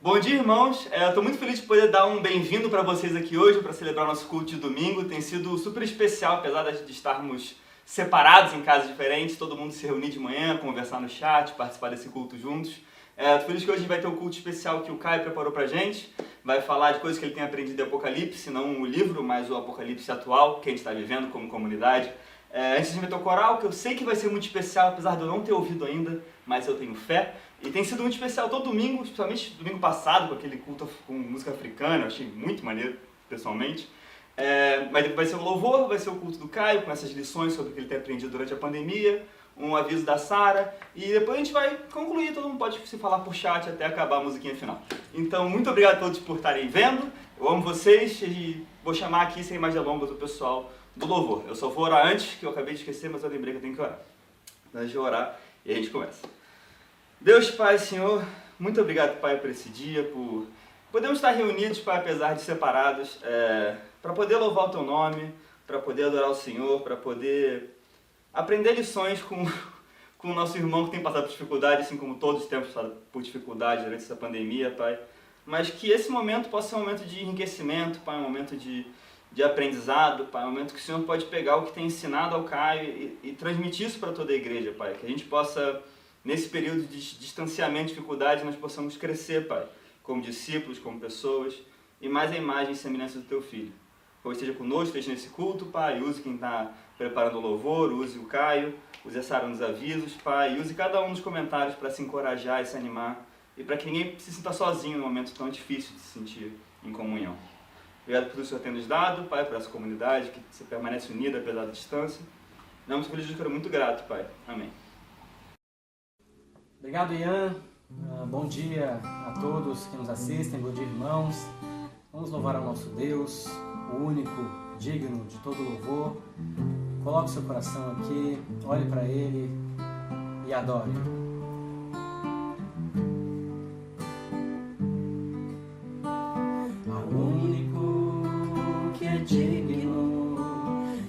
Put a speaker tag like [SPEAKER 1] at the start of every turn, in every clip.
[SPEAKER 1] Bom dia, irmãos. Estou muito feliz de poder dar um bem-vindo para vocês aqui hoje, para celebrar o nosso culto de domingo. Tem sido super especial, apesar de estarmos separados em casas diferentes, todo mundo se reunir de manhã, conversar no chat, participar desse culto juntos. Estou feliz que hoje vai ter um culto especial que o Caio preparou para a gente. Vai falar de coisas que ele tem aprendido de Apocalipse, não o livro, mas o Apocalipse atual, que a gente está vivendo como comunidade. Antes de inventar o coral, que eu sei que vai ser muito especial, apesar de eu não ter ouvido ainda, mas eu tenho fé. E tem sido muito especial todo domingo, especialmente domingo passado, com aquele culto com música africana, eu achei muito maneiro, pessoalmente. Mas vai ser o louvor, vai ser o culto do Caio, com essas lições sobre o que ele tem aprendido durante a pandemia, um aviso da Sara, e depois a gente vai concluir, todo mundo pode se falar por chat até acabar a musiquinha final. Então, muito obrigado a todos por estarem vendo, eu amo vocês e vou chamar aqui, sem mais delongas, o pessoal do louvor. Eu só vou orar antes, que eu acabei de esquecer, mas eu lembrei que eu tenho que orar. Antes de orar, e a gente começa. Deus, Pai, Senhor, muito obrigado, Pai, por esse dia, por podermos estar reunidos, Pai, apesar de separados, para poder louvar o Teu nome, para poder adorar o Senhor, para poder aprender lições com o nosso irmão que tem passado por dificuldade, assim como todos temos passado por dificuldade durante essa pandemia, Pai. Mas que esse momento possa ser um momento de enriquecimento, Pai, um momento de aprendizado, Pai, um momento que o Senhor pode pegar o que tem ensinado ao Caio e transmitir isso para toda a igreja, Pai. Que a gente possa, nesse período de distanciamento, dificuldade, nós possamos crescer, Pai, como discípulos, como pessoas, e mais a imagem e semelhança do Teu Filho. Que esteja conosco, esteja nesse culto, Pai, use quem está preparando o louvor, use o Caio, use a Sara nos avisos, Pai, use cada um dos comentários para se encorajar e se animar, e para que ninguém se sinta sozinho num momento tão difícil de se sentir em comunhão. Obrigado por tudo que o Senhor tem nos dado, Pai, por essa comunidade, que você permanece unida apesar da distância. Não, muito feliz, eu muito grato, Pai. Amém.
[SPEAKER 2] Obrigado, Ian. Bom dia a todos que nos assistem, bom dia, irmãos. Vamos louvar ao nosso Deus, o único, digno de todo louvor. Coloque seu coração aqui, olhe para Ele e adore. Ao único que é digno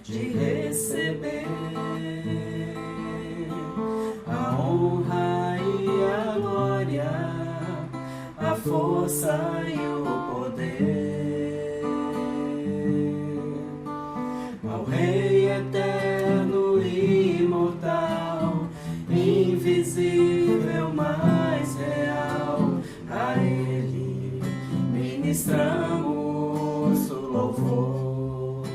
[SPEAKER 2] de receber a honra e a glória, a força e o poder, ao Rei eterno e imortal, invisível, mas real, a Ele ministramos o louvor.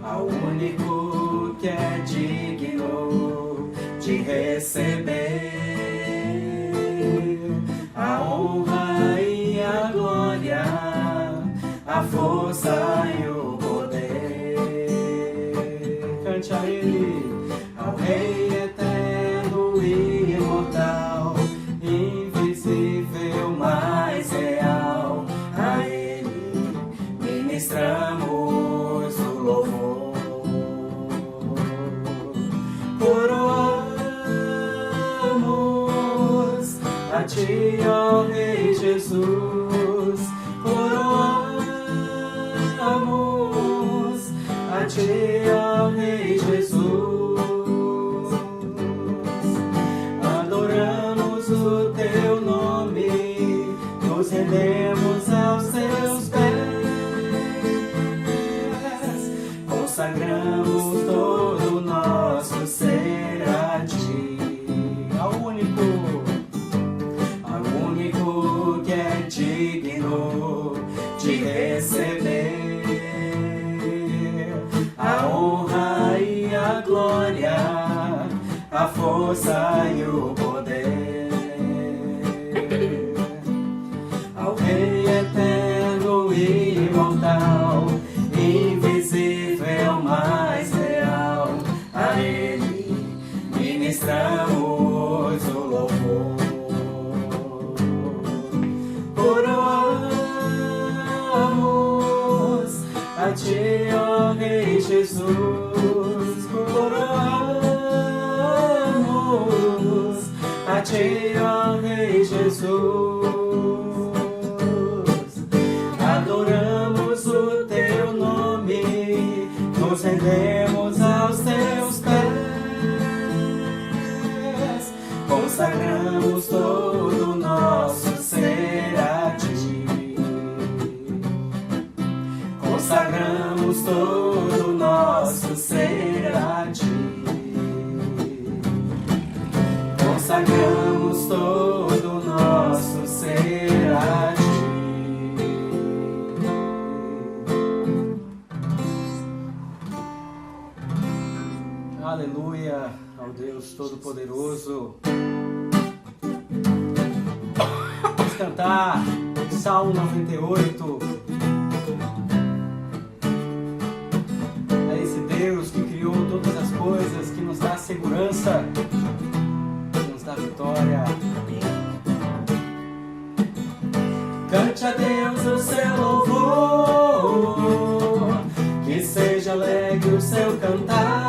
[SPEAKER 2] Ao único que é digno de receber a honra e a glória, a força e o poder. Cante a Ele, ao Rei eterno e imortal, invisível, mas real, a Ele ministramos o louvor. Coroamos a Ti, ó Rei Jesus, coroamos a Ti, ó Rei Jesus, adoramos o Teu nome, nos rendemos aos Teus pés, consagramos todo o nosso ser a Ti, ao único que é digno de receber a honra e a glória, a força e o poder, ao Rei eterno e imortal, invisível, mas real, a Ele ministramos o louvor. Coroamos a Ti, ó Rei Jesus, coroamos a Ti, ó Rei Jesus, adoramos o Teu nome, nos rendemos aos Teus pés, consagramos todo o nosso ti. Consagramos todo o nosso ser a ti. Aleluia ao Deus Todo-Poderoso. Vamos cantar Salmo 98. É esse Deus que criou todas as coisas, que nos dá segurança, que nos dá vitória. Cante a Deus o seu louvor, que seja alegre o seu cantar.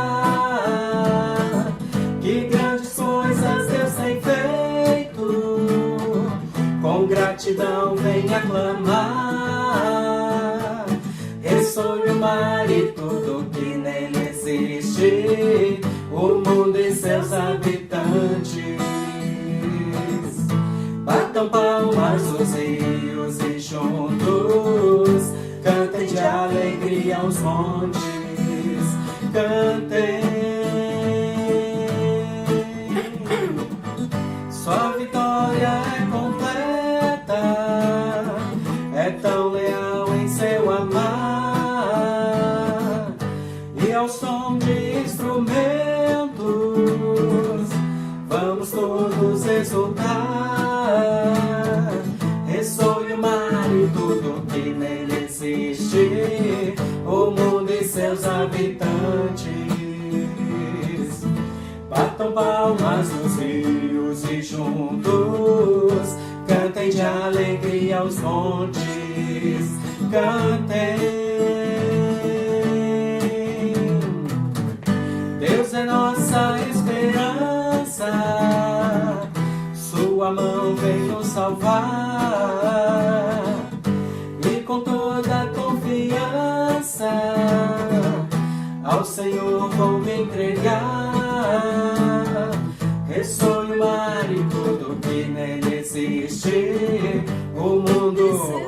[SPEAKER 2] Que grandes coisas Deus tem feito, com gratidão vem aclamar. Ressoe o mar e tudo que nele existe, o mundo e seus habitantes. Batam palmas os rios e juntos cantem de alegria os montes. Cantem, sua vitória é completa, é tão leal em seu amar. E ao som de instrumentos vamos todos exultar. Ressoe o mar e tudo que nele existe, o mundo e seus habitantes. Batam palmas nos rios e juntos cantem de alegria os montes. Cantem, Deus é nossa esperança, sua mão vem nos salvar. E com toda confiança ao Senhor vou me entregar. Ressoe o mar e tudo que nele existe, o mundo.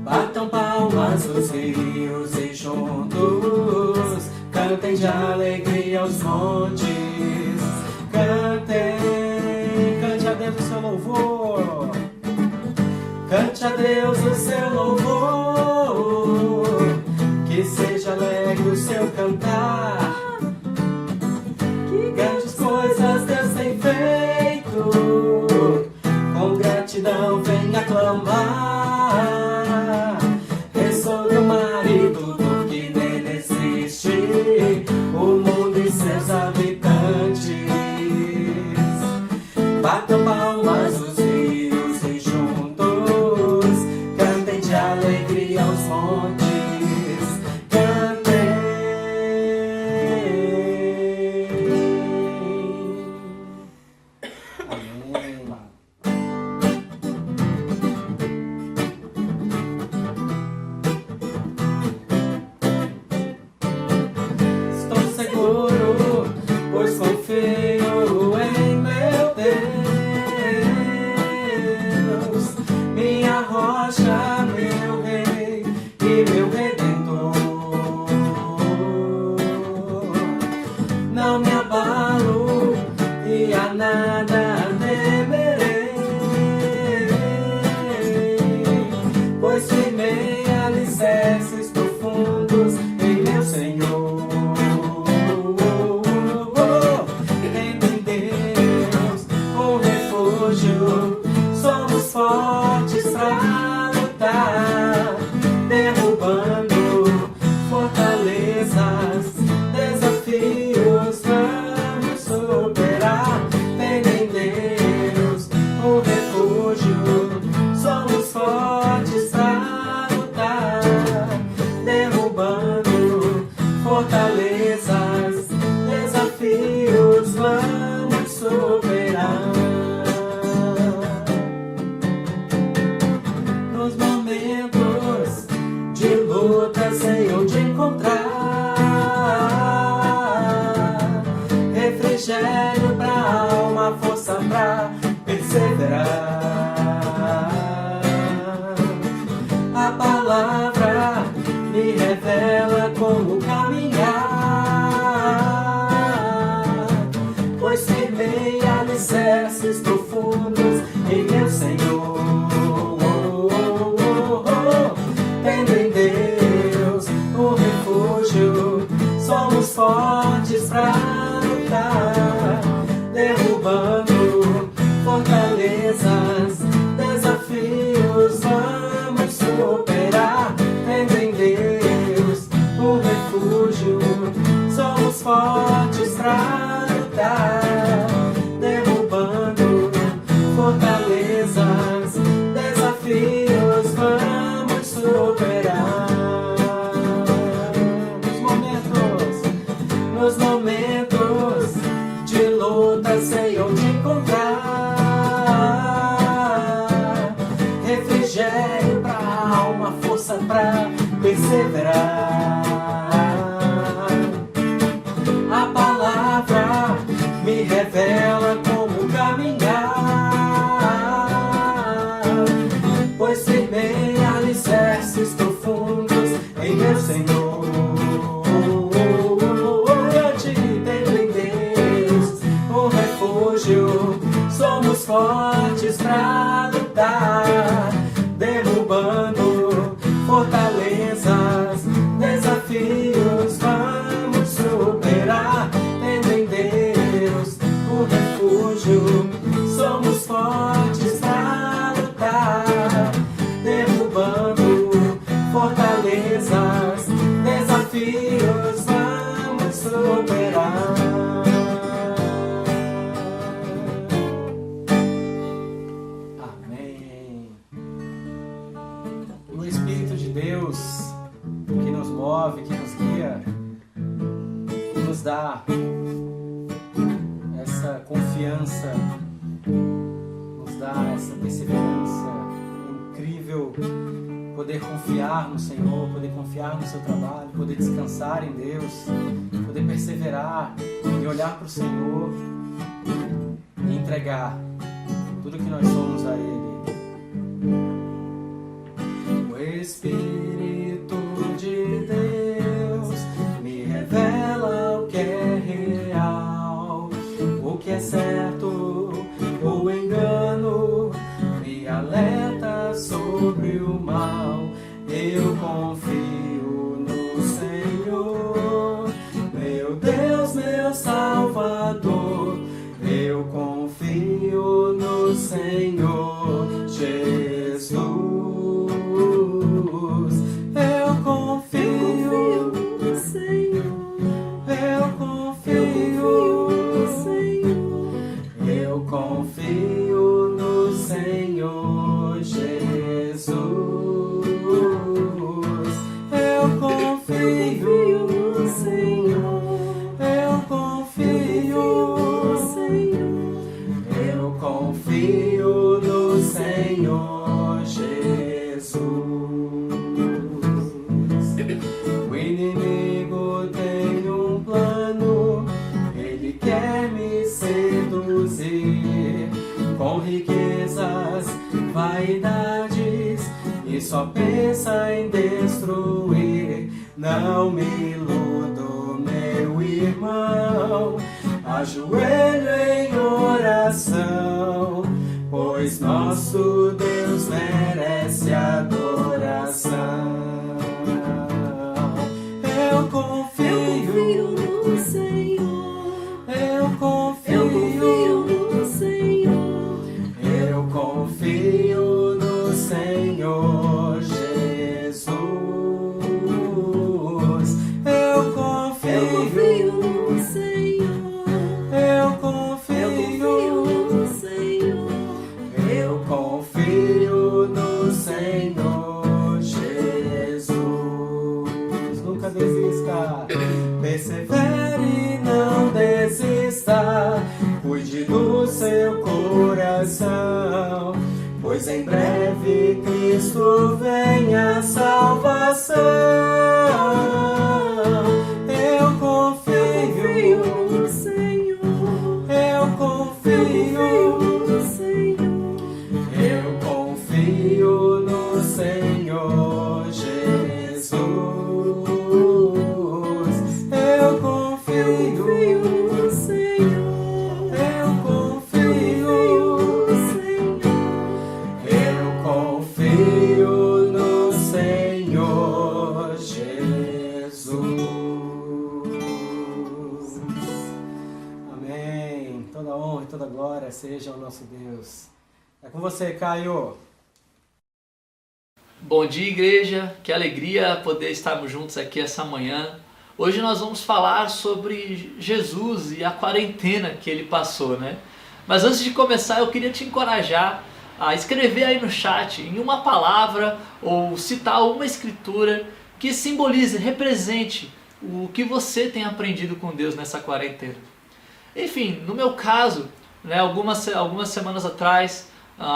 [SPEAKER 2] Batam palmas os rios e juntos cantem de alegria os montes. Cantem, cante a Deus o seu louvor. Cante a Deus o seu louvor, que seja alegre o seu cantar. Que grandes coisas Deus tem feito, com gratidão vem aclamar. Ressoe o mar e tudo que nele existe, o mundo e seus habitantes. Batam palmas os rios e juntos cantem de alegria os montes. Cantem, amém. Estou seguro, pois confio em meu Deus, minha rocha, meu rei e meu redentor. Não me abalo e a nada temerei, pois firmei alicerces profundos em meu Senhor. Tendo em Deus um refúgio, somos fortes pra lutar, derrubando fortalezas, desafios vamos superar. Tendo em Deus um refúgio, somos fortes pra lutar, derrubando revela como caminhar, pois firmei alicerces profundos em meu Senhor. Tendo em Deus o refúgio, somos fortes pra lutar, derrubando fortalezas, desafios vamos superar. Tendo em Deus o refúgio, somos fortes pra lutar, derrubando fortalezas, desafios vamos superar. Nos momentos de luta sei onde encontrar refrigério pra alma, força pra perseverar. A palavra me revela como caminhar, pois firmei alicerces profundos em meu Senhor. Somos fortes pra lutar, derrubando fortalezas, desafios vamos superar. Tendo em Deus o refúgio, somos fortes pra lutar, derrubando fortalezas, desafios vamos superar. Deus que nos move, que nos guia, que nos dá essa confiança, nos dá essa perseverança. É incrível poder confiar no Senhor, poder confiar no seu trabalho, poder descansar em Deus, poder perseverar e olhar para o Senhor e entregar tudo que nós somos a Ele. O Espírito de Deus me revela o que é real, o que é certo ou engano, me alerta sobre o mal. Eu confio no Senhor, meu Deus, meu Salvador. Eu confio no Senhor Jesus. Eu confio no Senhor. Eu confio no Senhor. Eu confio no Senhor Jesus. Eu confio no Senhor. Eu confio no Senhor. Eu confio no Senhor Jesus. O inimigo tem um plano, ele quer me seduzir com riquezas, vaidades e só pensa em destruir. Não me iludo, meu irmão, ajoelho em oração, pois nosso Deus merece adoração. Eu confio no Senhor. Eu confio no Senhor. Eu confio no Senhor Jesus. Eu confio no Senhor. Eu confio no Senhor. Eu confio no Senhor Jesus. Nunca desista, persevere e não desista. Cuide do seu coração, pois em breve Cristo vem a salvação. Eu confio no Senhor. Eu confio no Senhor. Eu confio no Senhor Jesus. glória seja ao nosso Deus. É com você, Caio.
[SPEAKER 3] Bom dia, igreja. Que alegria poder estarmos juntos aqui essa manhã. Hoje nós vamos falar sobre Jesus e a quarentena que ele passou, né? Mas antes de começar, eu queria te encorajar a escrever aí no chat, em uma palavra, ou citar uma escritura que simbolize, represente o que você tem aprendido com Deus nessa quarentena. Enfim, no meu caso, né, algumas semanas atrás,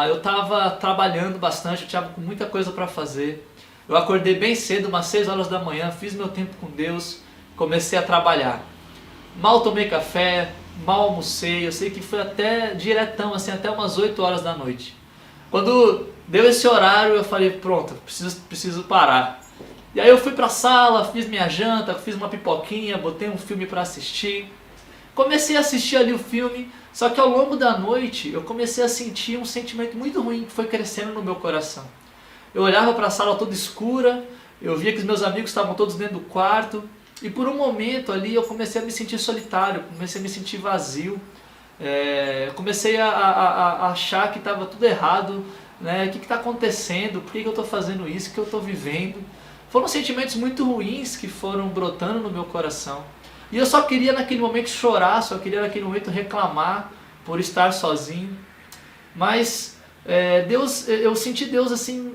[SPEAKER 3] eu estava trabalhando bastante, eu estava com muita coisa para fazer. Eu acordei bem cedo, umas 6 horas da manhã, fiz meu tempo com Deus, comecei a trabalhar. Mal tomei café, mal almocei, eu sei que foi até diretão, assim, até umas 8 horas da noite. Quando deu esse horário, eu falei, pronto, preciso parar. E aí eu fui para a sala, fiz minha janta, fiz uma pipoquinha, botei um filme para assistir. Comecei a assistir ali o filme, só que ao longo da noite eu comecei a sentir um sentimento muito ruim que foi crescendo no meu coração. Eu olhava para a sala toda escura, eu via que os meus amigos estavam todos dentro do quarto, e por um momento ali eu comecei a me sentir solitário, comecei a me sentir vazio, comecei a achar que estava tudo errado, né? O que está acontecendo, por que eu estou fazendo isso, o que eu estou vivendo. Foram sentimentos muito ruins que foram brotando no meu coração. E eu só queria naquele momento chorar, só queria naquele momento reclamar por estar sozinho. Mas eu senti Deus assim,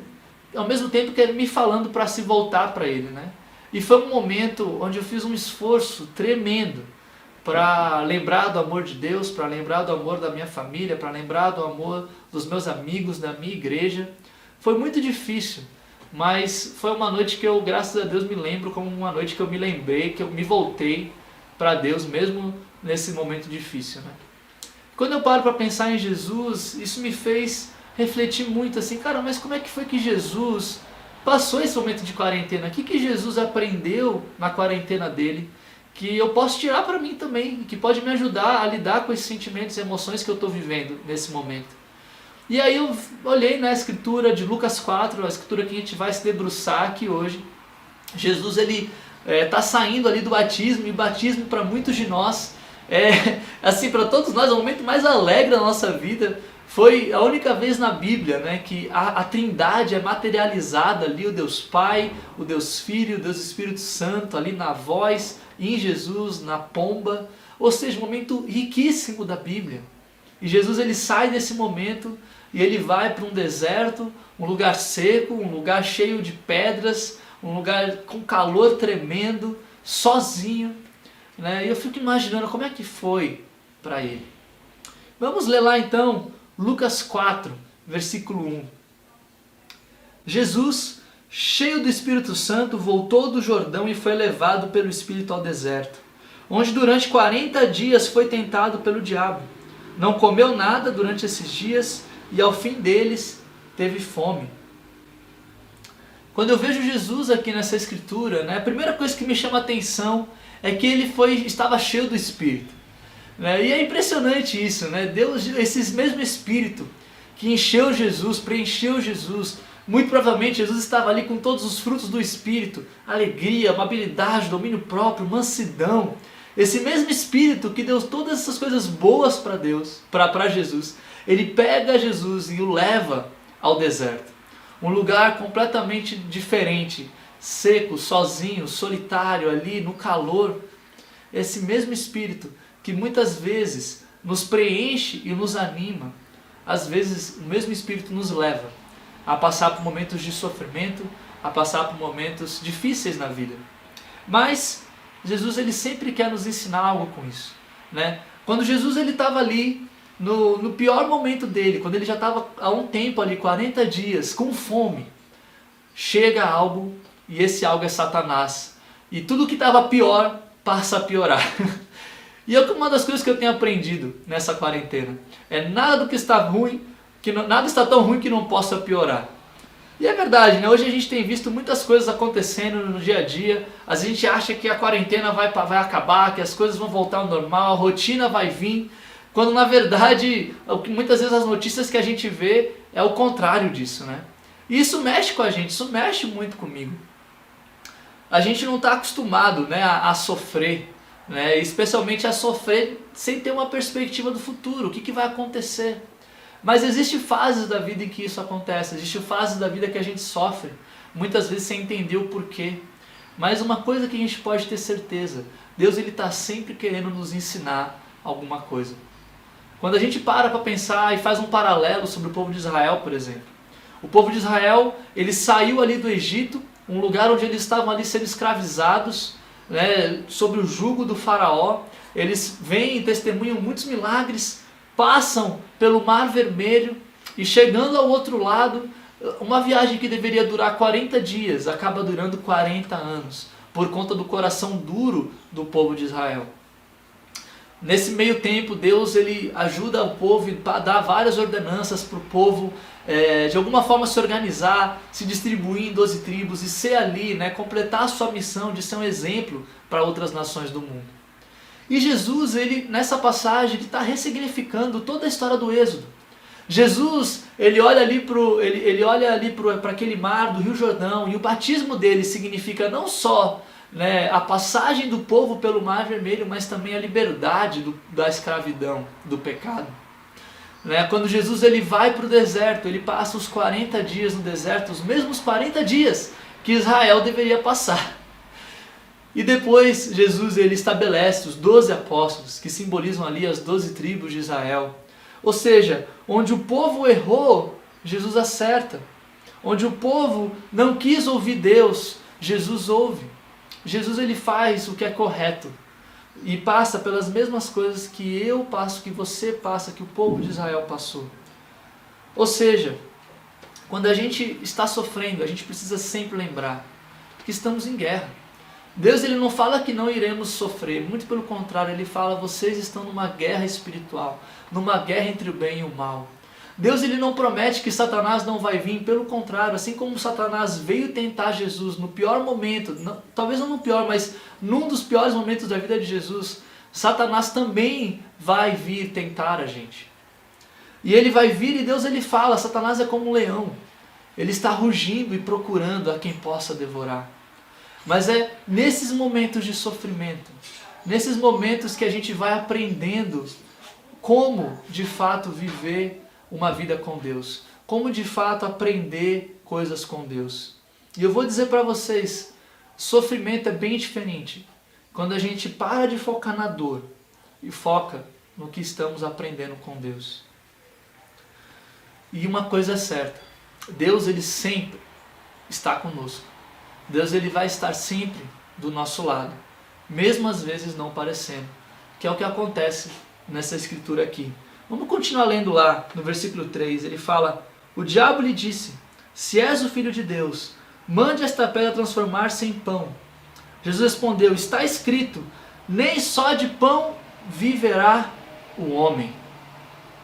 [SPEAKER 3] ao mesmo tempo que Ele me falando para se voltar para Ele, né? E foi um momento onde eu fiz um esforço tremendo para lembrar do amor de Deus, para lembrar do amor da minha família, para lembrar do amor dos meus amigos, da minha igreja. Foi muito difícil. Mas foi uma noite que eu, graças a Deus, me lembro como uma noite que eu me lembrei, que eu me voltei para Deus, mesmo nesse momento difícil, né? Quando eu paro para pensar em Jesus, isso me fez refletir muito assim, cara, mas como é que foi que Jesus passou esse momento de quarentena? O que Jesus aprendeu na quarentena dele, que eu posso tirar para mim também, que pode me ajudar a lidar com esses sentimentos e emoções que eu estou vivendo nesse momento? E aí eu olhei na escritura de Lucas 4, a escritura que a gente vai se debruçar aqui hoje. Jesus ele está saindo ali do batismo, e batismo para muitos de nós, assim, para todos nós, é o momento mais alegre da nossa vida. Foi a única vez na Bíblia, né, que a Trindade é materializada ali, o Deus Pai, o Deus Filho, o Deus Espírito Santo, ali na voz, em Jesus, na pomba. Ou seja, um momento riquíssimo da Bíblia. E Jesus ele sai desse momento e ele vai para um deserto, um lugar seco, um lugar cheio de pedras, um lugar com calor tremendo, sozinho, né? E eu fico imaginando como é que foi para ele. Vamos ler lá então Lucas 4, versículo 1. Jesus, cheio do Espírito Santo, voltou do Jordão e foi levado pelo Espírito ao deserto, onde durante 40 dias foi tentado pelo diabo. Não comeu nada durante esses dias e ao fim deles teve fome. Quando eu vejo Jesus aqui nessa escritura, né, a primeira coisa que me chama a atenção é que ele estava cheio do Espírito. Né? E é impressionante isso, né? Deus, esse mesmo Espírito que encheu Jesus, preencheu Jesus, muito provavelmente Jesus estava ali com todos os frutos do Espírito, alegria, amabilidade, domínio próprio, mansidão. Esse mesmo Espírito que deu todas essas coisas boas para Deus, para Jesus, ele pega Jesus e o leva ao deserto. Um lugar completamente diferente, seco, sozinho, solitário ali no calor. Esse mesmo Espírito que muitas vezes nos preenche e nos anima, às vezes o mesmo Espírito nos leva a passar por momentos de sofrimento, a passar por momentos difíceis na vida. Mas Jesus ele sempre quer nos ensinar algo com isso, né? Quando Jesus ele estava ali no pior momento dele, quando ele já estava há um tempo ali, 40 dias, com fome, chega algo e esse algo é Satanás. E tudo que estava pior passa a piorar. E uma das coisas que eu tenho aprendido nessa quarentena é nada do que está ruim, nada está tão ruim que não possa piorar. E é verdade, né? Hoje a gente tem visto muitas coisas acontecendo no dia a dia. A gente acha que a quarentena vai acabar, que as coisas vão voltar ao normal, a rotina vai vir, quando na verdade, muitas vezes as notícias que a gente vê é o contrário disso, né? E isso mexe com a gente, isso mexe muito comigo. A gente não está acostumado, né, a sofrer, né? Especialmente a sofrer sem ter uma perspectiva do futuro, o que vai acontecer. Mas existem fases da vida em que isso acontece, existem fases da vida que a gente sofre, muitas vezes sem entender o porquê. Mas uma coisa que a gente pode ter certeza, Deus está sempre querendo nos ensinar alguma coisa. Quando a gente para pensar e faz um paralelo sobre o povo de Israel, por exemplo. O povo de Israel, ele saiu ali do Egito, um lugar onde eles estavam ali sendo escravizados, né, sob o jugo do faraó. Eles vêm e testemunham muitos milagres, passam pelo Mar Vermelho e chegando ao outro lado, uma viagem que deveria durar 40 dias, acaba durando 40 anos, por conta do coração duro do povo de Israel. Nesse meio tempo, Deus ele ajuda o povo a dar várias ordenanças para o povo, de alguma forma se organizar, se distribuir em 12 tribos e ser ali, né, completar a sua missão de ser um exemplo para outras nações do mundo. E Jesus, ele, nessa passagem, ele está ressignificando toda a história do Êxodo. Jesus, ele olha ali para aquele mar do Rio Jordão, e o batismo dele significa não só, né, a passagem do povo pelo Mar Vermelho, mas também a liberdade da escravidão, do pecado. Né? Quando Jesus ele vai para o deserto, ele passa os 40 dias no deserto, os mesmos 40 dias que Israel deveria passar. E depois Jesus ele estabelece os 12 apóstolos, que simbolizam ali as 12 tribos de Israel. Ou seja, onde o povo errou, Jesus acerta. Onde o povo não quis ouvir Deus, Jesus ouve. Jesus ele faz o que é correto e passa pelas mesmas coisas que eu passo, que você passa, que o povo de Israel passou. Ou seja, quando a gente está sofrendo, a gente precisa sempre lembrar que estamos em guerra. Deus ele não fala que não iremos sofrer, muito pelo contrário, ele fala: vocês estão numa guerra espiritual, numa guerra entre o bem e o mal. Deus ele não promete que Satanás não vai vir, pelo contrário, assim como Satanás veio tentar Jesus no pior momento, talvez não no pior, mas num dos piores momentos da vida de Jesus, Satanás também vai vir tentar a gente. E ele vai vir e Deus ele fala: Satanás é como um leão, ele está rugindo e procurando a quem possa devorar. Mas é nesses momentos de sofrimento, nesses momentos que a gente vai aprendendo como de fato viver uma vida com Deus, como de fato aprender coisas com Deus. E eu vou dizer para vocês, sofrimento é bem diferente quando a gente para de focar na dor e foca no que estamos aprendendo com Deus. E uma coisa é certa, Deus ele sempre está conosco. Deus ele vai estar sempre do nosso lado, mesmo às vezes não parecendo, que é o que acontece nessa escritura aqui. Vamos continuar lendo lá no versículo 3, ele fala: o diabo lhe disse: se és o filho de Deus, mande esta pedra transformar-se em pão. Jesus respondeu: está escrito, nem só de pão viverá o homem.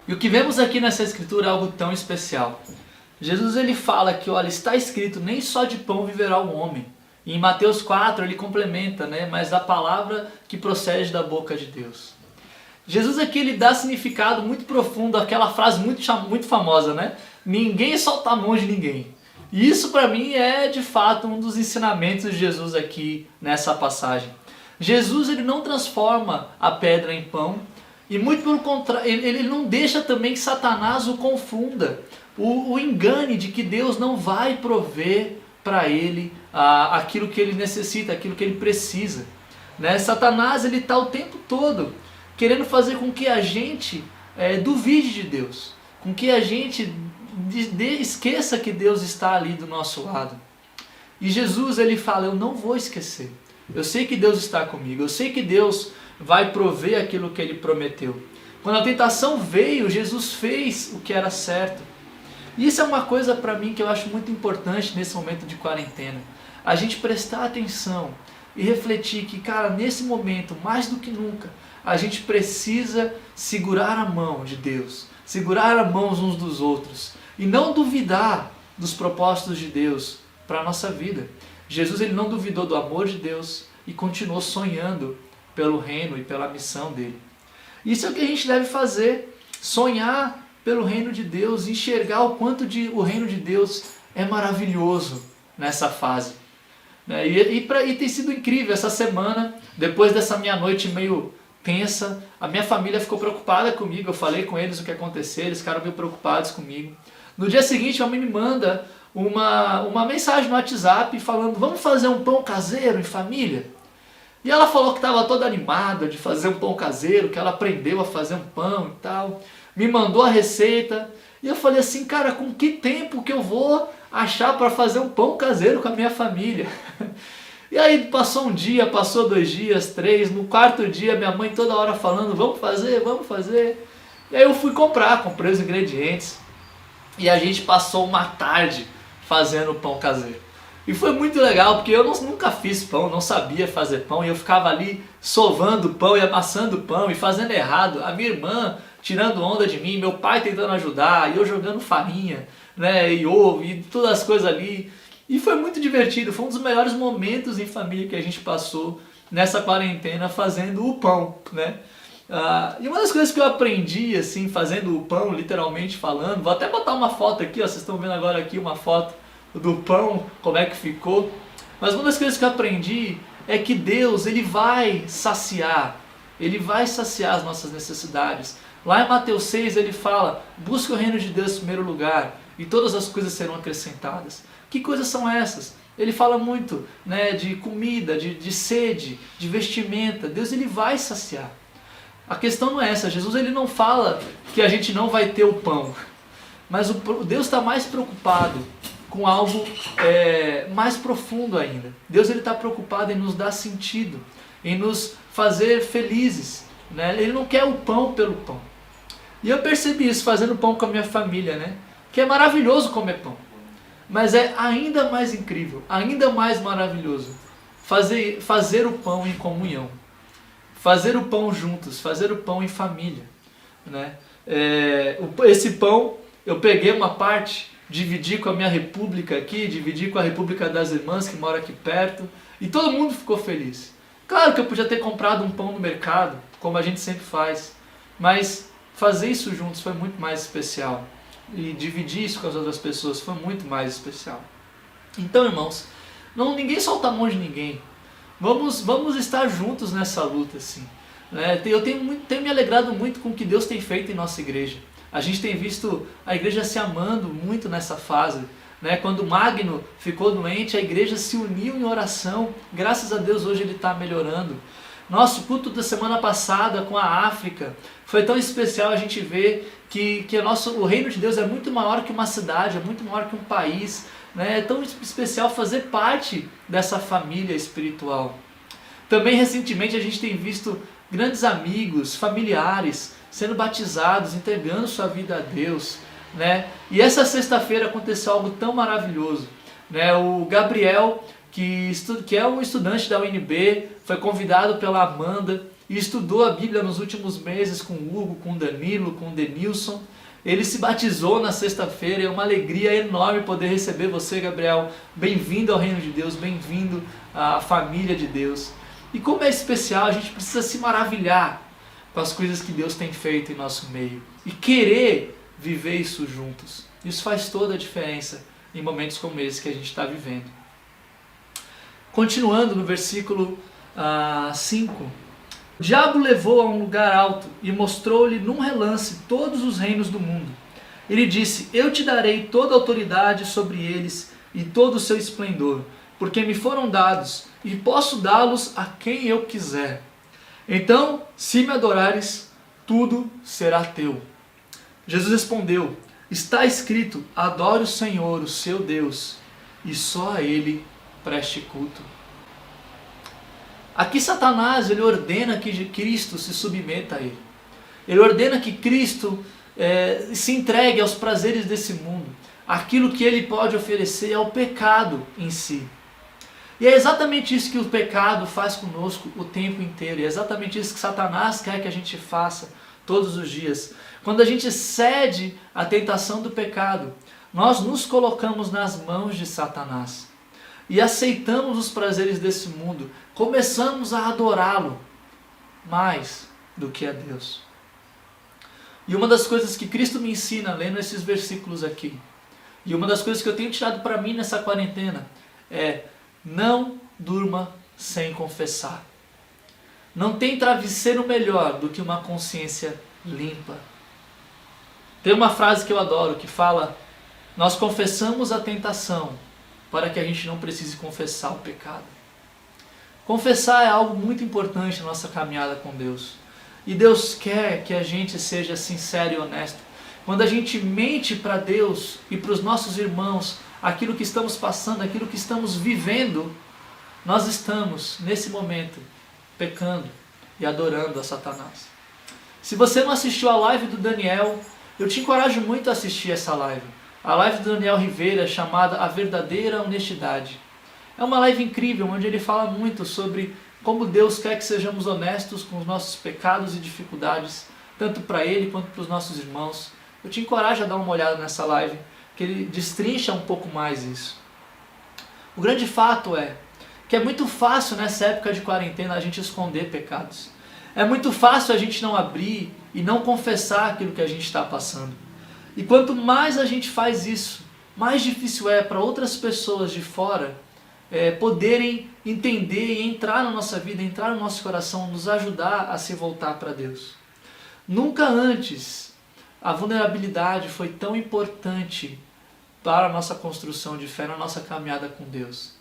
[SPEAKER 3] E o que vemos aqui nessa escritura é algo tão especial. Jesus ele fala que, olha, está escrito, nem só de pão viverá o homem. E em Mateus 4 ele complementa, né, mas da palavra que procede da boca de Deus. Jesus aqui ele dá significado muito profundo àquela frase muito famosa, né? Ninguém solta a mão de ninguém. E isso para mim é de fato um dos ensinamentos de Jesus aqui nessa passagem. Jesus ele não transforma a pedra em pão e muito pelo contrário, ele não deixa também que Satanás o confunda, o engane de que Deus não vai prover para ele aquilo que ele necessita, aquilo que ele precisa. Né? Satanás ele está o tempo todo querendo fazer com que a gente duvide de Deus, com que a gente esqueça que Deus está ali do nosso lado. E Jesus ele fala: eu não vou esquecer, eu sei que Deus está comigo, eu sei que Deus vai prover aquilo que ele prometeu. Quando a tentação veio, Jesus fez o que era certo. E isso é uma coisa para mim que eu acho muito importante nesse momento de quarentena, a gente prestar atenção e refletir que, cara, nesse momento, mais do que nunca, a gente precisa segurar a mão de Deus, segurar a mão uns dos outros e não duvidar dos propósitos de Deus para a nossa vida. Jesus ele não duvidou do amor de Deus e continuou sonhando pelo reino e pela missão dele. Isso é o que a gente deve fazer, sonhar pelo reino de Deus, enxergar o quanto o reino de Deus é maravilhoso nessa fase. né? E tem sido incrível essa semana, depois dessa minha noite meio tensa, a minha família ficou preocupada comigo, eu falei com eles o que aconteceu, eles ficaram meio preocupados comigo. No dia seguinte, a mãe me manda uma mensagem no WhatsApp falando: vamos fazer um pão caseiro em família? E ela falou que estava toda animada de fazer um pão caseiro, que ela aprendeu a fazer um pão e tal. Me mandou a receita. E eu falei assim: cara, com que tempo que eu vou achar para fazer um pão caseiro com a minha família? E aí passou um dia, passou 2 dias, 3, no 4º dia minha mãe toda hora falando: vamos fazer, vamos fazer. E aí eu fui comprei os ingredientes e a gente passou uma tarde fazendo pão caseiro. E foi muito legal, porque eu nunca fiz pão, não sabia fazer pão, e eu ficava ali sovando pão e amassando pão e fazendo errado. A minha irmã tirando onda de mim, meu pai tentando ajudar, e eu jogando farinha, né, e ovo, e todas as coisas ali. E foi muito divertido, foi um dos melhores momentos em família que a gente passou nessa quarentena fazendo o pão, né. E uma das coisas que eu aprendi, assim, fazendo o pão, literalmente falando, vou até botar uma foto aqui, ó, vocês estão vendo agora aqui uma foto do pão, como é que ficou. Mas uma das coisas que eu aprendi é que Deus, Ele vai saciar as nossas necessidades. Lá em Mateus 6 ele fala: busca o reino de Deus em primeiro lugar e todas as coisas serão acrescentadas. Que coisas são essas? Ele fala muito, né, de comida, de sede, de vestimenta. Deus, Ele vai saciar. A questão não é essa. Jesus, Ele não fala que a gente não vai ter o pão. Mas Deus está mais preocupado com algo mais profundo ainda. Deus, Ele está preocupado em nos dar sentido, em nos fazer felizes, né? Ele não quer o pão pelo pão. E eu percebi isso fazendo pão com a minha família, né? Que é maravilhoso comer pão. Mas é ainda mais incrível, ainda mais maravilhoso fazer o pão em comunhão. Fazer o pão juntos, fazer o pão em família, né? Esse pão, eu peguei uma parte, dividi com a minha república aqui, dividi com a República das Irmãs, que mora aqui perto, e todo mundo ficou feliz. Claro que eu podia ter comprado um pão no mercado, como a gente sempre faz, mas fazer isso juntos foi muito mais especial. E dividir isso com as outras pessoas foi muito mais especial. Então, irmãos, ninguém solta a mão de ninguém. Vamos estar juntos nessa luta, assim, né? Eu tenho me alegrado muito com o que Deus tem feito em nossa igreja. A gente tem visto a igreja se amando muito nessa fase, né? Quando Magno ficou doente, a igreja se uniu em oração. Graças a Deus hoje ele está melhorando. Nosso culto da semana passada com a África foi tão especial a gente ver que o reino de Deus é muito maior que uma cidade, é muito maior que um país, né? É tão especial fazer parte dessa família espiritual. Também recentemente a gente tem visto grandes amigos, familiares sendo batizados, entregando sua vida a Deus, né? E essa sexta-feira aconteceu algo tão maravilhoso, né? O Gabriel, que é um estudante da UNB, foi convidado pela Amanda e estudou a Bíblia nos últimos meses com o Hugo, com o Danilo, com o Denilson. Ele se batizou na sexta-feira, é uma alegria enorme poder receber você, Gabriel. Bem-vindo ao reino de Deus, bem-vindo à família de Deus. E como é especial, a gente precisa se maravilhar com as coisas que Deus tem feito em nosso meio e querer viver isso juntos. Isso faz toda a diferença em momentos como esse que a gente está vivendo. Continuando no versículo 5. O diabo levou a um lugar alto e mostrou-lhe num relance todos os reinos do mundo. Ele disse: eu te darei toda a autoridade sobre eles e todo o seu esplendor, porque me foram dados e posso dá-los a quem eu quiser. Então, se me adorares, tudo será teu. Jesus respondeu: está escrito, adore o Senhor, o seu Deus, e só a Ele preste culto. Aqui Satanás, ele ordena que Cristo se submeta a ele. Ele ordena que Cristo se entregue aos prazeres desse mundo. Aquilo que ele pode oferecer é o pecado em si. E é exatamente isso que o pecado faz conosco o tempo inteiro. E é exatamente isso que Satanás quer que a gente faça todos os dias. Quando a gente cede à tentação do pecado, nós nos colocamos nas mãos de Satanás. E aceitamos os prazeres desse mundo, começamos a adorá-lo mais do que a Deus. E uma das coisas que Cristo me ensina lendo esses versículos aqui, e uma das coisas que eu tenho tirado para mim nessa quarentena, é não durma sem confessar. Não tem travesseiro melhor do que uma consciência limpa. Tem uma frase que eu adoro que fala: nós confessamos a tentação para que a gente não precise confessar o pecado. Confessar é algo muito importante na nossa caminhada com Deus. E Deus quer que a gente seja sincero e honesto. Quando a gente mente para Deus e para os nossos irmãos aquilo que estamos passando, aquilo que estamos vivendo, nós estamos, nesse momento, pecando e adorando a Satanás. Se você não assistiu a live do Daniel, eu te encorajo muito a assistir essa live. A live do Daniel Rivera, chamada A Verdadeira Honestidade. É uma live incrível, onde ele fala muito sobre como Deus quer que sejamos honestos com os nossos pecados e dificuldades, tanto para Ele quanto para os nossos irmãos. Eu te encorajo a dar uma olhada nessa live, que ele destrincha um pouco mais isso. O grande fato é que é muito fácil nessa época de quarentena a gente esconder pecados. É muito fácil a gente não abrir e não confessar aquilo que a gente está passando. E quanto mais a gente faz isso, mais difícil é para outras pessoas de fora poderem entender e entrar na nossa vida, entrar no nosso coração, nos ajudar a se voltar para Deus. Nunca antes a vulnerabilidade foi tão importante para a nossa construção de fé, na nossa caminhada com Deus.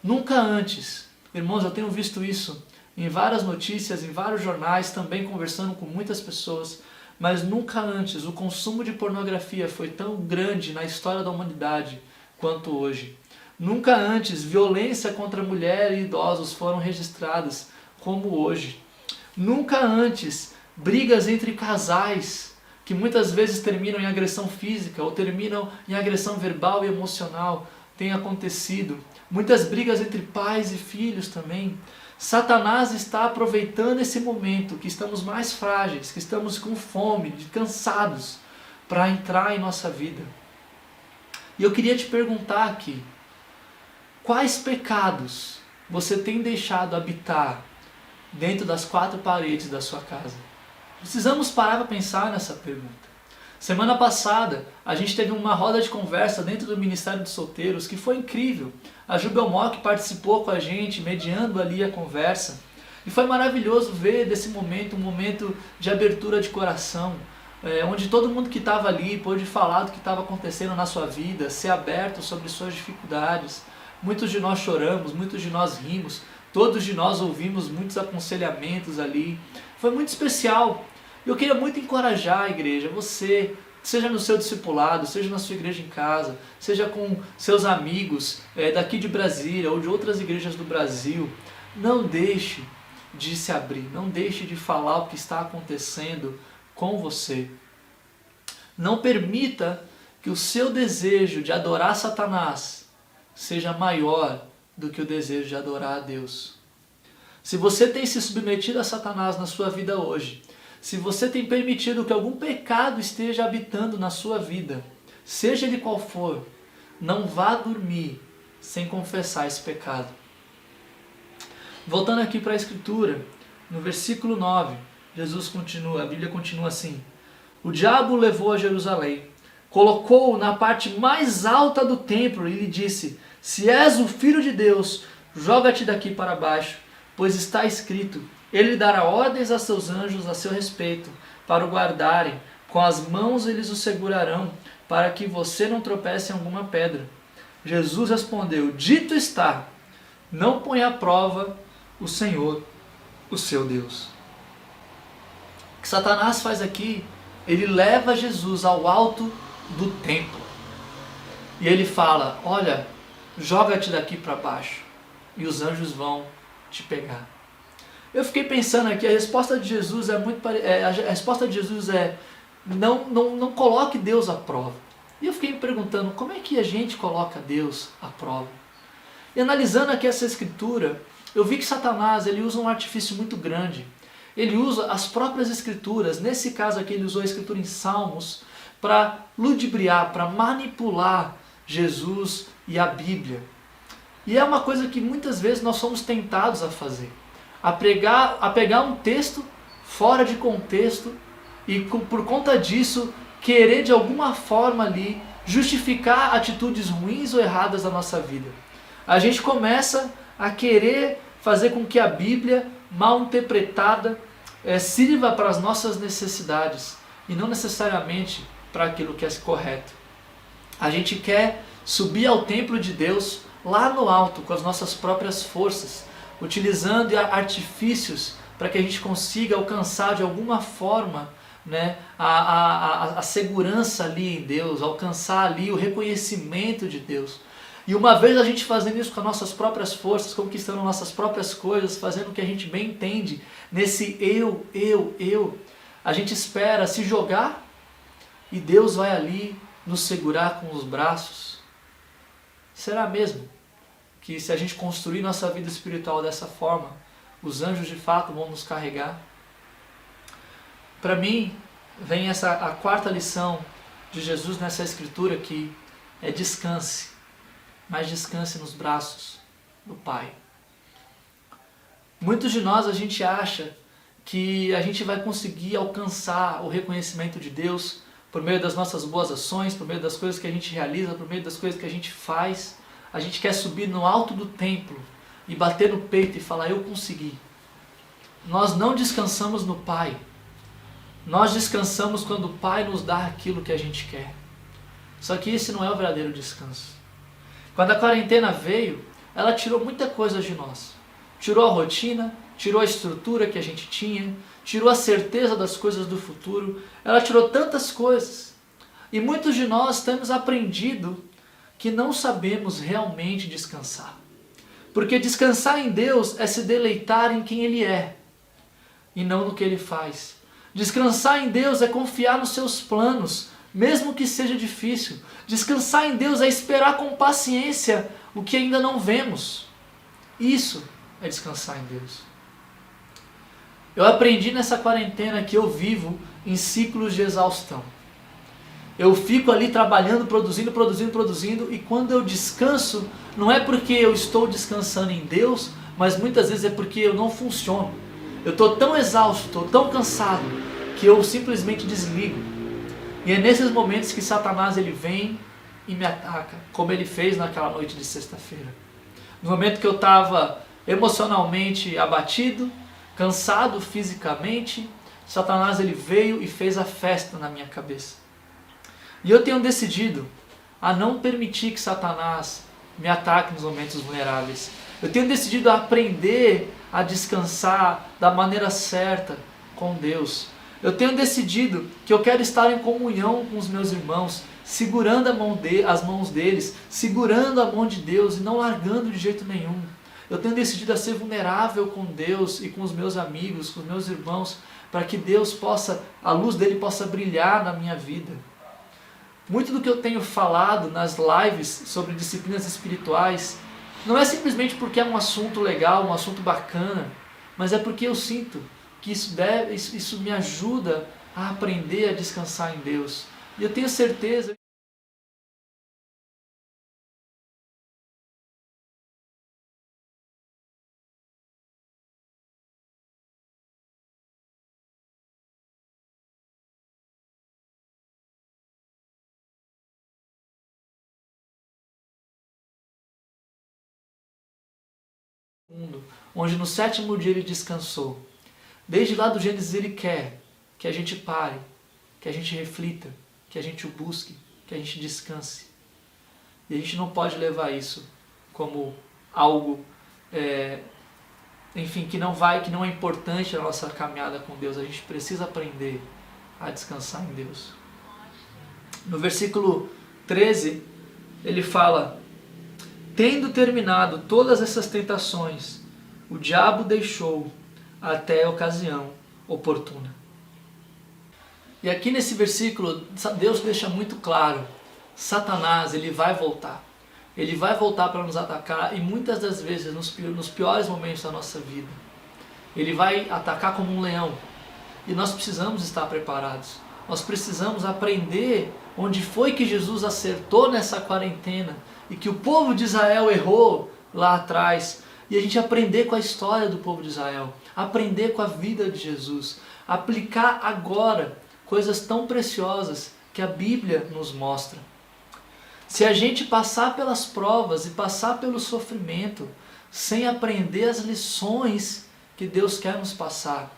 [SPEAKER 3] Nunca antes, irmãos, eu tenho visto isso em várias notícias, em vários jornais, também conversando com muitas pessoas, mas nunca antes o consumo de pornografia foi tão grande na história da humanidade quanto hoje. Nunca antes violência contra mulher e idosos foram registradas como hoje. Nunca antes brigas entre casais, que muitas vezes terminam em agressão física ou terminam em agressão verbal e emocional, têm acontecido. Muitas brigas entre pais e filhos também. Satanás está aproveitando esse momento que estamos mais frágeis, que estamos com fome, cansados, para entrar em nossa vida. E eu queria te perguntar aqui, quais pecados você tem deixado habitar dentro das quatro paredes da sua casa? Precisamos parar para pensar nessa pergunta. Semana passada, a gente teve uma roda de conversa dentro do Ministério dos Solteiros que foi incrível. A Ju Belmont participou com a gente, mediando ali a conversa. E foi maravilhoso ver desse momento, um momento de abertura de coração, onde todo mundo que estava ali pôde falar do que estava acontecendo na sua vida, ser aberto sobre suas dificuldades. Muitos de nós choramos, muitos de nós rimos, todos de nós ouvimos muitos aconselhamentos ali. Foi muito especial. Eu queria muito encorajar a igreja, você, seja no seu discipulado, seja na sua igreja em casa, seja com seus amigos daqui de Brasília ou de outras igrejas do Brasil, não deixe de se abrir, não deixe de falar o que está acontecendo com você. Não permita que o seu desejo de adorar Satanás seja maior do que o desejo de adorar a Deus. Se você tem se submetido a Satanás na sua vida hoje, se você tem permitido que algum pecado esteja habitando na sua vida, seja ele qual for, não vá dormir sem confessar esse pecado. Voltando aqui para a Escritura, no versículo 9, a Bíblia continua assim: o diabo o levou a Jerusalém, colocou-o na parte mais alta do templo e lhe disse: se és o Filho de Deus, joga-te daqui para baixo, pois está escrito: ele dará ordens a seus anjos a seu respeito, para o guardarem, com as mãos eles o segurarão, para que você não tropece em alguma pedra. Jesus respondeu: dito está, não ponha à prova o Senhor, o seu Deus. O que Satanás faz aqui, ele leva Jesus ao alto do templo. E ele fala: olha, joga-te daqui para baixo, e os anjos vão te pegar. Eu fiquei pensando aqui, a resposta de Jesus é não coloque Deus à prova. E eu fiquei me perguntando, como é que a gente coloca Deus à prova? E analisando aqui essa escritura, eu vi que Satanás ele usa um artifício muito grande. Ele usa as próprias escrituras, nesse caso aqui ele usou a escritura em Salmos, para ludibriar, para manipular Jesus e a Bíblia. E é uma coisa que muitas vezes nós somos tentados a fazer. A pegar um texto fora de contexto e por conta disso querer de alguma forma ali justificar atitudes ruins ou erradas da nossa vida. A gente começa a querer fazer com que a Bíblia, mal interpretada, sirva para as nossas necessidades e não necessariamente para aquilo que é correto. A gente quer subir ao templo de Deus lá no alto com as nossas próprias forças, utilizando artifícios para que a gente consiga alcançar de alguma forma, né, a segurança ali em Deus, alcançar ali o reconhecimento de Deus. E uma vez a gente fazendo isso com as nossas próprias forças, conquistando nossas próprias coisas, fazendo o que a gente bem entende, nesse eu, a gente espera se jogar e Deus vai ali nos segurar com os braços. Será mesmo que se a gente construir nossa vida espiritual dessa forma, os anjos de fato vão nos carregar? Para mim, vem a quarta lição de Jesus nessa escritura, que é descanse, mas descanse nos braços do Pai. Muitos de nós, a gente acha que a gente vai conseguir alcançar o reconhecimento de Deus por meio das nossas boas ações, por meio das coisas que a gente realiza, por meio das coisas que a gente faz. A gente quer subir no alto do templo e bater no peito e falar, eu consegui. Nós não descansamos no Pai. Nós descansamos quando o Pai nos dá aquilo que a gente quer. Só que esse não é o verdadeiro descanso. Quando a quarentena veio, ela tirou muita coisa de nós. Tirou a rotina, tirou a estrutura que a gente tinha, tirou a certeza das coisas do futuro. Ela tirou tantas coisas. E muitos de nós temos aprendido que não sabemos realmente descansar. Porque descansar em Deus é se deleitar em quem Ele é e não no que Ele faz. Descansar em Deus é confiar nos seus planos, mesmo que seja difícil. Descansar em Deus é esperar com paciência o que ainda não vemos. Isso é descansar em Deus. Eu aprendi nessa quarentena que eu vivo em ciclos de exaustão. Eu fico ali trabalhando, produzindo, e quando eu descanso, não é porque eu estou descansando em Deus, mas muitas vezes é porque eu não funciono. Eu estou tão exausto, estou tão cansado, que eu simplesmente desligo. E é nesses momentos que Satanás ele vem e me ataca, como ele fez naquela noite de sexta-feira. No momento que eu estava emocionalmente abatido, cansado fisicamente, Satanás ele veio e fez a festa na minha cabeça. E eu tenho decidido a não permitir que Satanás me ataque nos momentos vulneráveis. Eu tenho decidido a aprender a descansar da maneira certa com Deus. Eu tenho decidido que eu quero estar em comunhão com os meus irmãos, segurando as mãos deles, segurando a mão de Deus e não largando de jeito nenhum. Eu tenho decidido a ser vulnerável com Deus e com os meus amigos, com os meus irmãos, para que Deus possa, a luz dele possa brilhar na minha vida. Muito do que eu tenho falado nas lives sobre disciplinas espirituais não é simplesmente porque é um assunto legal, um assunto bacana, mas é porque eu sinto que isso me ajuda a aprender a descansar em Deus. E eu tenho certeza mundo, onde no sétimo dia ele descansou. Desde lá do Gênesis ele quer que a gente pare, que a gente reflita, que a gente o busque, que a gente descanse. E a gente não pode levar isso como algo, que não é importante na nossa caminhada com Deus. A gente precisa aprender a descansar em Deus. No versículo 13, ele fala: tendo terminado todas essas tentações, o diabo deixou até a ocasião oportuna. E aqui nesse versículo, Deus deixa muito claro, Satanás, ele vai voltar. Ele vai voltar para nos atacar e muitas das vezes nos piores momentos da nossa vida. Ele vai atacar como um leão. E nós precisamos estar preparados. Nós precisamos aprender onde foi que Jesus acertou nessa quarentena e que o povo de Israel errou lá atrás. E a gente aprender com a história do povo de Israel, aprender com a vida de Jesus, aplicar agora coisas tão preciosas que a Bíblia nos mostra. Se a gente passar pelas provas e passar pelo sofrimento sem aprender as lições que Deus quer nos passar,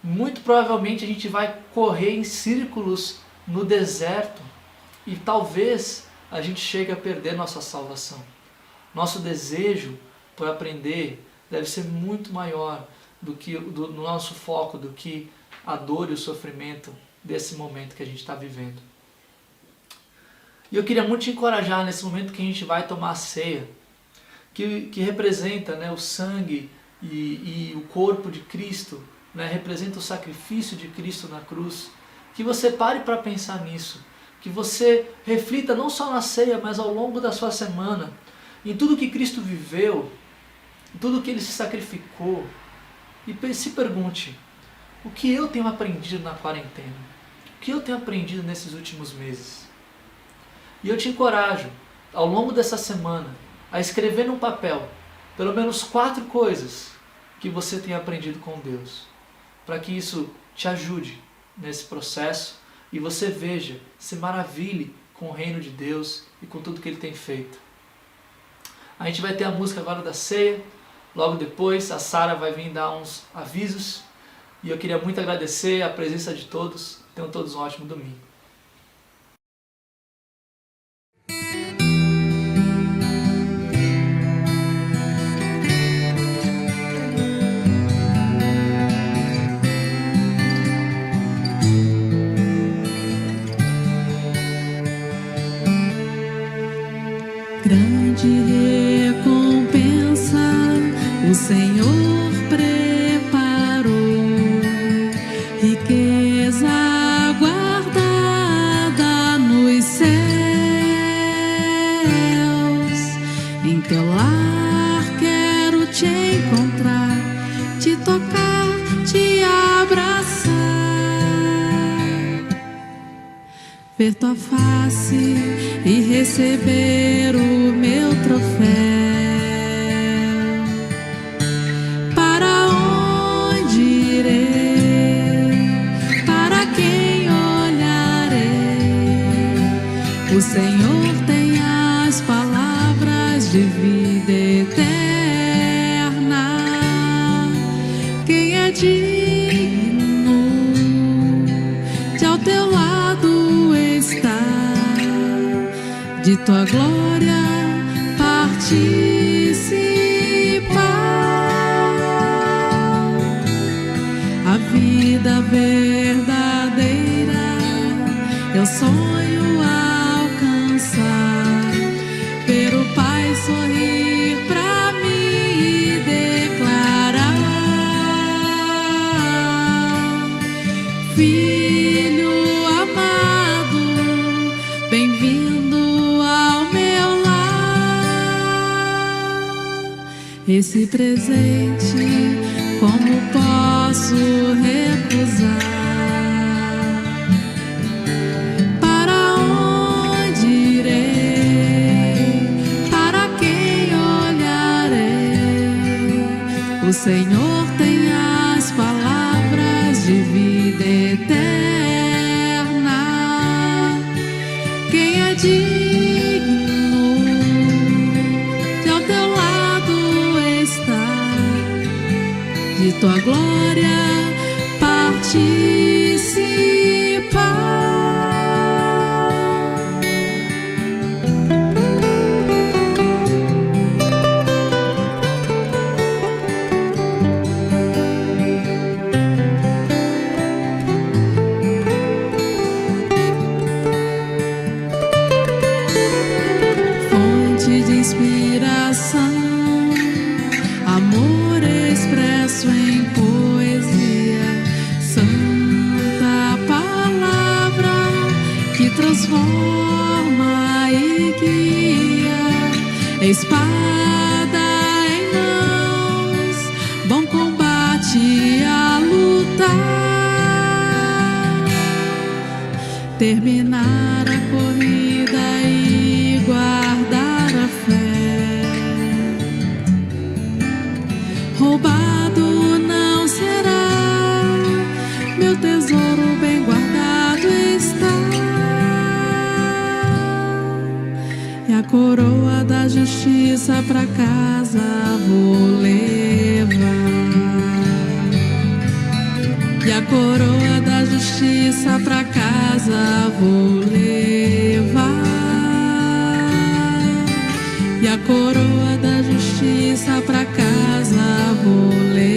[SPEAKER 3] muito provavelmente a gente vai correr em círculos no deserto e talvez a gente chegue a perder nossa salvação. Nosso desejo por aprender deve ser muito maior do que do nosso foco, do que a dor e o sofrimento desse momento que a gente está vivendo. E eu queria muito te encorajar nesse momento que a gente vai tomar a ceia, que representa, né, o sangue e o corpo de Cristo, né, representa o sacrifício de Cristo na cruz, que você pare para pensar nisso, que você reflita não só na ceia, mas ao longo da sua semana, em tudo que Cristo viveu, em tudo que Ele se sacrificou, e se pergunte, o que eu tenho aprendido na quarentena? O que eu tenho aprendido nesses últimos meses? E eu te encorajo, ao longo dessa semana, a escrever num papel pelo menos 4 coisas que você tem aprendido com Deus, para que isso te ajude nesse processo e você veja, se maravilhe com o reino de Deus e com tudo que Ele tem feito. A gente vai ter a música agora da ceia, logo depois a Sara vai vir dar uns avisos e eu queria muito agradecer a presença de todos. Tenham todos um ótimo domingo.
[SPEAKER 4] Grande recompensa o Senhor preparou, riqueza guardada nos céus. Em teu lar quero te encontrar, te tocar, te abraçar, ver tua face e receber o meu troféu. Para onde irei? Para quem olharei? O Senhor tem as palavras de vida eterna. Quem é digno de ao teu lado estar, de tua glória participar? A vida verdadeira eu sonho alcançar, ver o Pai sorrir pra mim e declarar: Filho amado, bem-vindo ao meu lar. Esse presente, como posso recusar? Para onde irei? Para quem olharei? O Senhor tem as palavras de vida eterna. Quem é digno de ao teu lado estar, de tua glória participar? Fonte de inspiração, amor expresso em poesia, santa palavra que transforma e guia, espada em mãos, bom combate a lutar, terminar a corrida e guardar a fé. Roubado não será, meu tesouro bem guardado está. pra casa vou levar, e a coroa da justiça pra casa vou levar, e a coroa da justiça pra casa vou levar.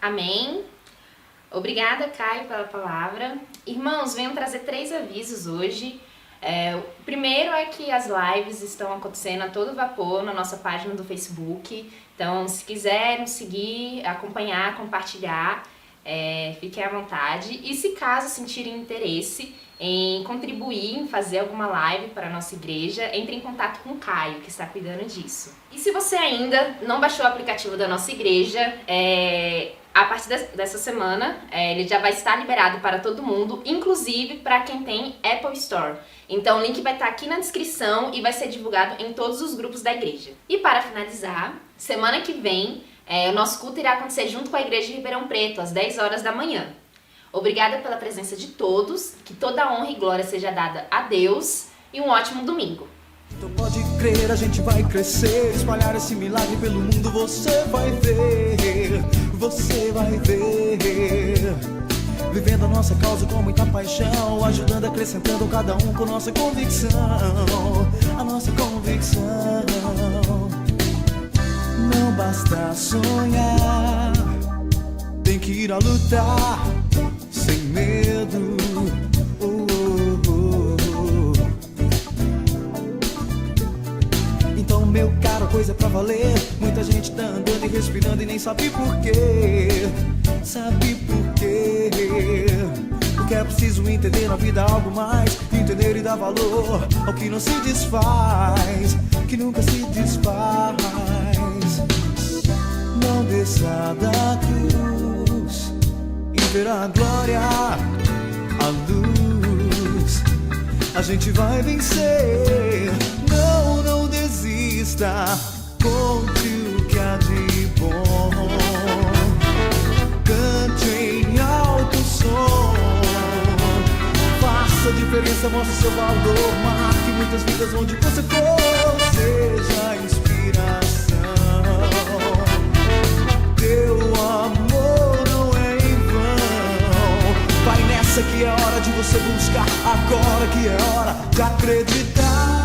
[SPEAKER 5] Amém. Obrigada, Caio, pela palavra. Irmãos, venho trazer 3 avisos hoje. O primeiro é que as lives estão acontecendo a todo vapor na nossa página do Facebook. Então, se quiserem seguir, acompanhar, compartilhar, fiquem à vontade. E se caso sentirem interesse em contribuir, em fazer alguma live para a nossa igreja, entre em contato com o Caio, que está cuidando disso. E se você ainda não baixou o aplicativo da nossa igreja, a partir dessa semana, ele já vai estar liberado para todo mundo, inclusive para quem tem Apple Store. Então o link vai estar aqui na descrição e vai ser divulgado em todos os grupos da igreja. E para finalizar, semana que vem, o nosso culto irá acontecer junto com a igreja de Ribeirão Preto, às 10 horas da manhã. Obrigada pela presença de todos, que toda honra e glória seja dada a Deus e um ótimo domingo.
[SPEAKER 6] Então pode crer, a gente vai crescer, espalhar esse milagre pelo mundo, você vai ver, vivendo a nossa causa com muita paixão, ajudando, acrescentando cada um com nossa convicção, a nossa convicção. Não basta sonhar, tem que ir a lutar, sem medo. Então, meu caro, coisa é pra valer. Muita gente tá andando e respirando e nem sabe por quê. Sabe por quê? Porque é preciso entender na vida algo mais, entender e dar valor ao que não se desfaz, que nunca se desfaz. Não desça da cruz e ver a glória, a luz. A gente vai vencer. Não desista, conte o que há de bom. Cante em alto som, faça a diferença, mostre seu valor, marque muitas vidas onde você for, seja inspiração. Teu amor não é em vão. Vai nessa que é hora de você buscar, agora que é hora de acreditar.